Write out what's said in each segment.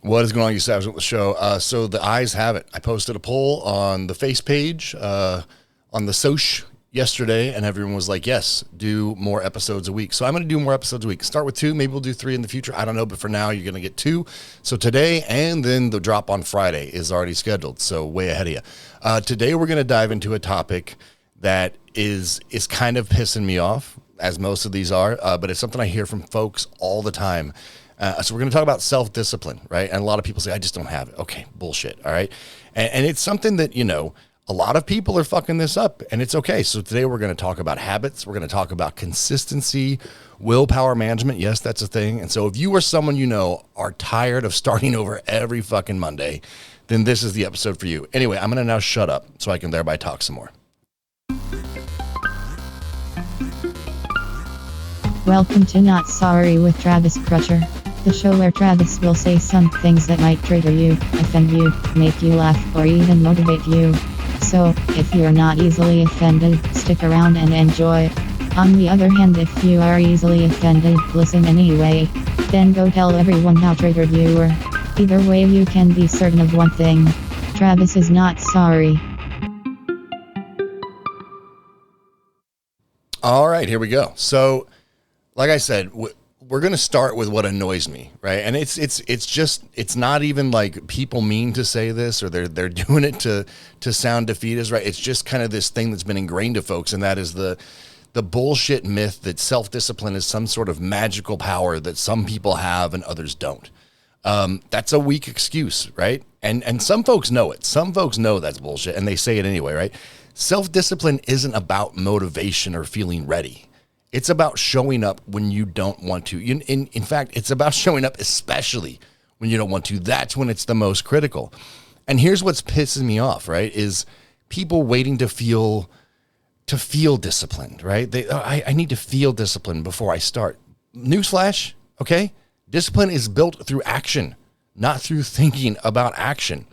What is going on, you savage with the show? So the eyes have it. I posted a poll on the face page, on the Soch yesterday, and everyone was like, yes, do more episodes a week. So I'm going to do more episodes a week. Start with 2, maybe we'll do 3 in the future. I don't know, but for now, you're going to get 2. So today, and then the drop on Friday is already scheduled, so way ahead of you. Today, we're going to dive into a topic that is kind of pissing me off, as most of these are, but it's something I hear from folks all the time. So we're going to talk about self-discipline, right? And a lot of people say, I just don't have it. Okay, bullshit, all right? And it's something that, a lot of people are fucking this up, and it's okay. So today we're going to talk about habits. We're going to talk about consistency, willpower management. Yes, that's a thing. And so if you or someone are tired of starting over every fucking Monday, then this is the episode for you. Anyway, I'm going to now shut up so I can thereby talk some more. Welcome to Not Sorry with Travis Crutcher, the show where Travis will say some things that might trigger you, offend you, make you laugh, or even motivate you. So, if you're not easily offended, stick around and enjoy. On the other hand, if you are easily offended, listen anyway. Then go tell everyone how triggered you were. Either way, you can be certain of one thing: Travis is not sorry. All right, here we go. So, like I said, we're going to start with what annoys me, right? And it's not even like people mean to say this or they're doing it to sound defeatist, right? It's just kind of this thing that's been ingrained to folks, and that is the bullshit myth that self-discipline is some sort of magical power that some people have and others don't. That's a weak excuse, right? And some folks know it. Some folks know that's bullshit, and they say it anyway, right? Self-discipline isn't about motivation or feeling ready. It's about showing up when you don't want to. In fact, it's about showing up especially when you don't want to. That's when it's the most critical. And here's what's pissing me off, right, is people waiting to feel disciplined, right? I need to feel disciplined before I start. Newsflash, okay? Discipline is built through action, not through thinking about action.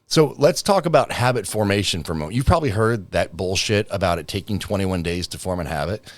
So let's talk about habit formation for a moment. You've probably heard that bullshit about it taking 21 days to form a habit.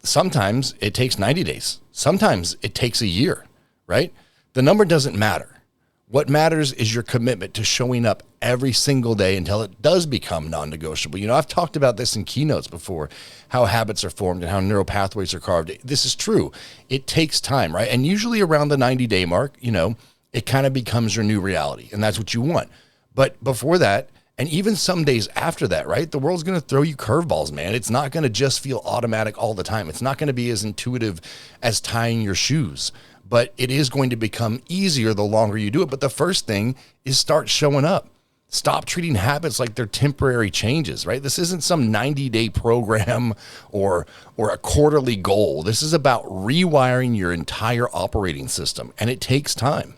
Sometimes it takes 90 days. Sometimes it takes a year, right? The number doesn't matter. What matters is your commitment to showing up every single day until it does become non-negotiable. I've talked about this in keynotes before, how habits are formed and how neural pathways are carved. This is true. It takes time, right? And usually around the 90-day mark, it kind of becomes your new reality, and that's what you want. But before that, and even some days after that, right? The world's going to throw you curveballs, man. It's not going to just feel automatic all the time. It's not going to be as intuitive as tying your shoes, but it is going to become easier the longer you do it. But the first thing is start showing up. Stop treating habits like they're temporary changes, right? This isn't some 90-day program or a quarterly goal. This is about rewiring your entire operating system, and it takes time.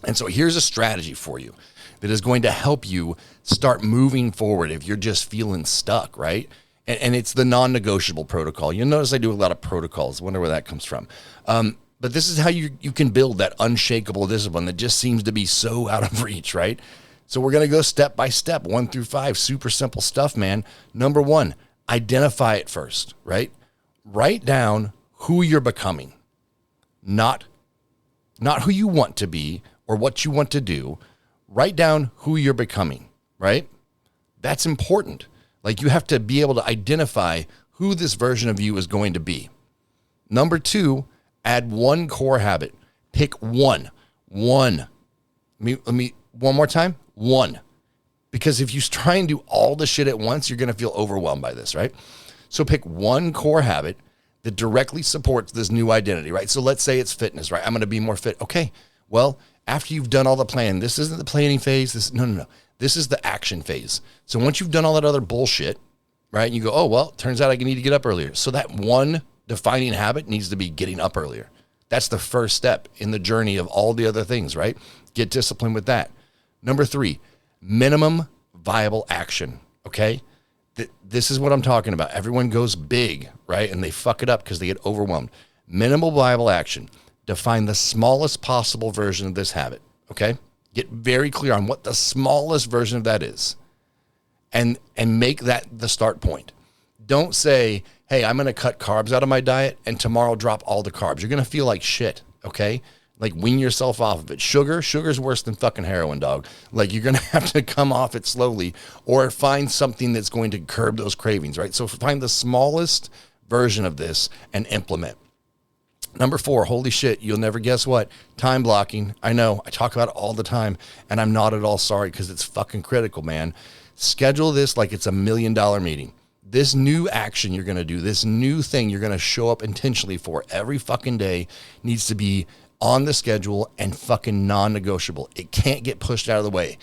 And so here's a strategy for you that is going to help you start moving forward if you're just feeling stuck, right? And it's the non-negotiable protocol. You'll notice I do a lot of protocols. Wonder where that comes from. But this is how you can build that unshakable discipline that just seems to be so out of reach, right? So we're going to go step by step, 1 through 5, super simple stuff, man. Number 1, identify it first, right? Write down who you're becoming, not who you want to be or what you want to do. Write down who you're becoming, right? That's important. Like, you have to be able to identify who this version of you is going to be. Number 2, add 1 core habit. Pick one. Let me one more time. 1. Because if you try and do all the shit at once, you're going to feel overwhelmed by this, right? So pick 1 core habit that directly supports this new identity, right? So let's say it's fitness, right? I'm going to be more fit. Okay, well, after you've done all the planning, this isn't the planning phase. No. This is the action phase. So once you've done all that other bullshit, right, you go, oh, well, turns out I need to get up earlier. So that one defining habit needs to be getting up earlier. That's the first step in the journey of all the other things, right? Get disciplined with that. Number 3, minimum viable action, okay? This is what I'm talking about. Everyone goes big, right? And they fuck it up because they get overwhelmed. Minimal viable action. Define the smallest possible version of this habit, okay? Get very clear on what the smallest version of that is and make that the start point. Don't say, hey, I'm going to cut carbs out of my diet and tomorrow drop all the carbs. You're going to feel like shit, okay? Like, wean yourself off of it. Sugar's worse than fucking heroin, dog. Like, you're going to have to come off it slowly or find something that's going to curb those cravings, right? So find the smallest version of this and implement. Number 4, holy shit, you'll never guess what? Time blocking. I know, I talk about it all the time, and I'm not at all sorry because it's fucking critical, man. Schedule this like it's $1 million meeting. This new action you're going to do, this new thing you're going to show up intentionally for every fucking day needs to be on the schedule and fucking non-negotiable. It can't get pushed out of the way.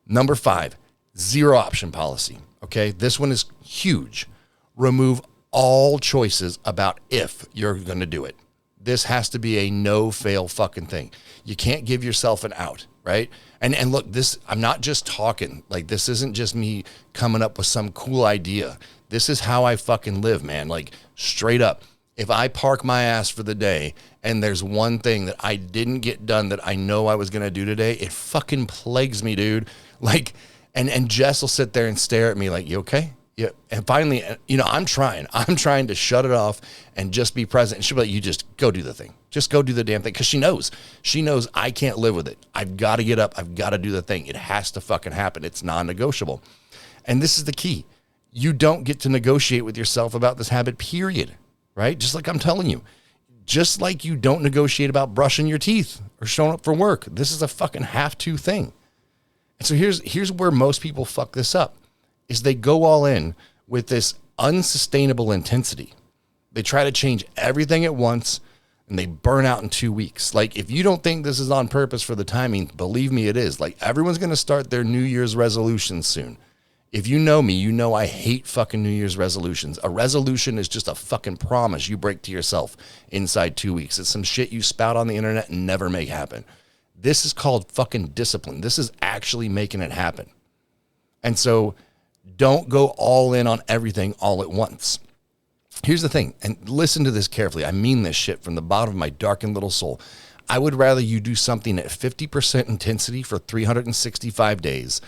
Number 5, 0 option policy. Okay, this one is huge. Remove all choices about if you're going to do it. This has to be a no-fail fucking thing. You can't give yourself an out, right? And look, this, I'm not just talking. Like, this isn't just me coming up with some cool idea. This is how I fucking live, man. Like, straight up. If I park my ass for the day and there's one thing that I didn't get done that I know I was going to do today, it fucking plagues me, dude. Like, and Jess will sit there and stare at me like, you okay? Yeah. And finally, you know, I'm trying to shut it off and just be present. And she'll be like, you just go do the thing. Just go do the damn thing. Cause she knows I can't live with it. I've got to get up. I've got to do the thing. It has to fucking happen. It's non-negotiable. And this is the key. You don't get to negotiate with yourself about this habit, period. Right? Just like I'm telling you, just like you don't negotiate about brushing your teeth or showing up for work. This is a fucking have to thing. And so here's where most people fuck this up, is they go all in with this unsustainable intensity. They try to change everything at once and they burn out in 2 weeks. Like, if you don't think this is on purpose for the timing, believe me, it is. Like, everyone's going to start their New Year's resolutions soon. If you know me, you know I hate fucking New Year's resolutions. A resolution is just a fucking promise you break to yourself inside 2 weeks. It's some shit you spout on the internet and never make happen. This is called fucking discipline. This is actually making it happen. And so don't go all in on everything all at once. Here's the thing, and listen to this carefully. I mean this shit from the bottom of my darkened little soul. I would rather you do something at 50% intensity for 365 days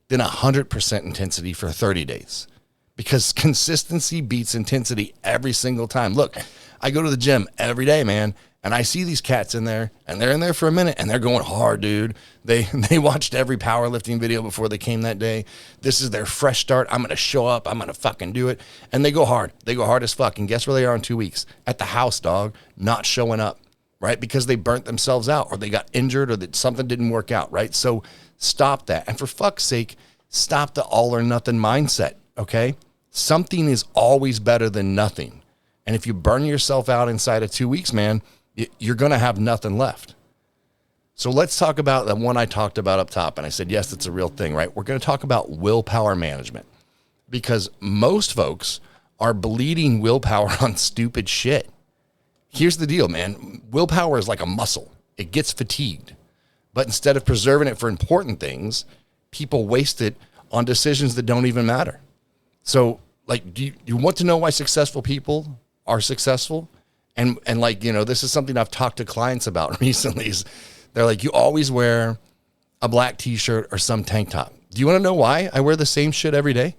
than 100% intensity for 30 days. Because consistency beats intensity every single time. Look, I go to the gym every day, man, and I see these cats in there, and they're in there for a minute, and they're going hard, dude. They watched every powerlifting video before they came that day. This is their fresh start. I'm going to show up. I'm going to fucking do it. And they go hard. They go hard as fuck. And guess where they are in 2 weeks? At the house, dog, not showing up, right? Because they burnt themselves out, or they got injured, or that something didn't work out, right? So stop that. And for fuck's sake, stop the all or nothing mindset, okay? Something is always better than nothing. And if you burn yourself out inside of 2 weeks, man, you're going to have nothing left. So let's talk about the one I talked about up top. And I said, yes, it's a real thing, right? We're going to talk about willpower management, because most folks are bleeding willpower on stupid shit. Here's the deal, man. Willpower is like a muscle. It gets fatigued. But instead of preserving it for important things, people waste it on decisions that don't even matter. So, like, do you want to know why successful people are successful? And like, you know, this is something I've talked to clients about recently. Is they're like, you always wear a black t-shirt or some tank top. Do you want to know why I wear the same shit every day?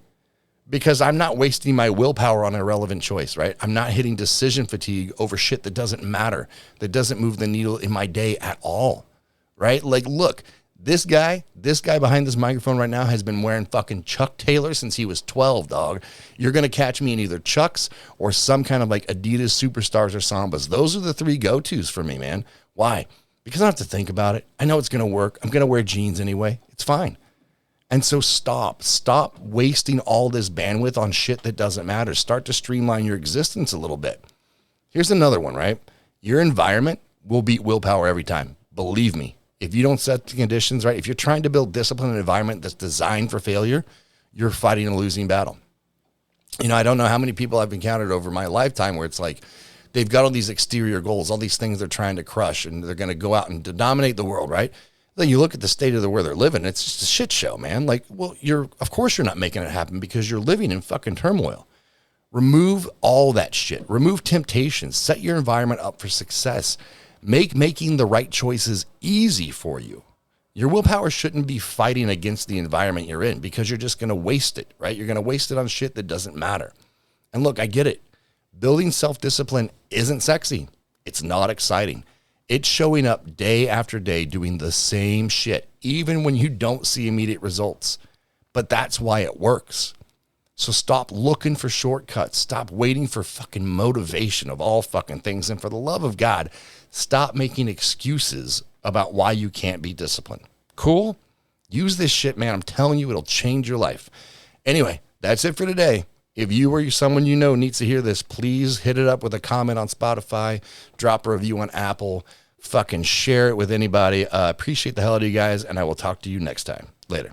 Because I'm not wasting my willpower on an irrelevant choice, right? I'm not hitting decision fatigue over shit that doesn't matter, that doesn't move the needle in my day at all, right? Like, look, this guy behind this microphone right now has been wearing fucking Chuck Taylor since he was 12, dog. You're going to catch me in either Chucks or some kind of like Adidas Superstars or Sambas. Those are the 3 go-tos for me, man. Why? Because I don't have to think about it. I know it's going to work. I'm going to wear jeans anyway. It's fine. And so stop wasting all this bandwidth on shit that doesn't matter. Start to streamline your existence a little bit. Here's another one, right? Your environment will beat willpower every time. Believe me. If you don't set the conditions right, if you're trying to build discipline in an environment that's designed for failure, you're fighting a losing battle. You know, I don't know how many people I've encountered over my lifetime where it's like they've got all these exterior goals, all these things they're trying to crush, and they're going to go out and dominate the world, right? Then you look at the state of where they're living, it's just a shit show, man. Like, well, of course you're not making it happen because you're living in fucking turmoil. Remove all that shit. Remove temptations. Set your environment up for success. Make making the right choices easy for you. Your willpower shouldn't be fighting against the environment you're in, because you're just going to waste it, right? You're going to waste it on shit that doesn't matter. And look, I get it. Building self-discipline isn't sexy. It's not exciting. It's showing up day after day doing the same shit, even when you don't see immediate results. But that's why it works. So stop looking for shortcuts. Stop waiting for fucking motivation of all fucking things. And for the love of God, stop making excuses about why you can't be disciplined. Cool? Use this shit, man. I'm telling you, it'll change your life. Anyway, that's it for today. If you or someone you know needs to hear this, please hit it up with a comment on Spotify, drop a review on Apple, fucking share it with anybody. Appreciate the hell out of you guys, and I will talk to you next time. Later.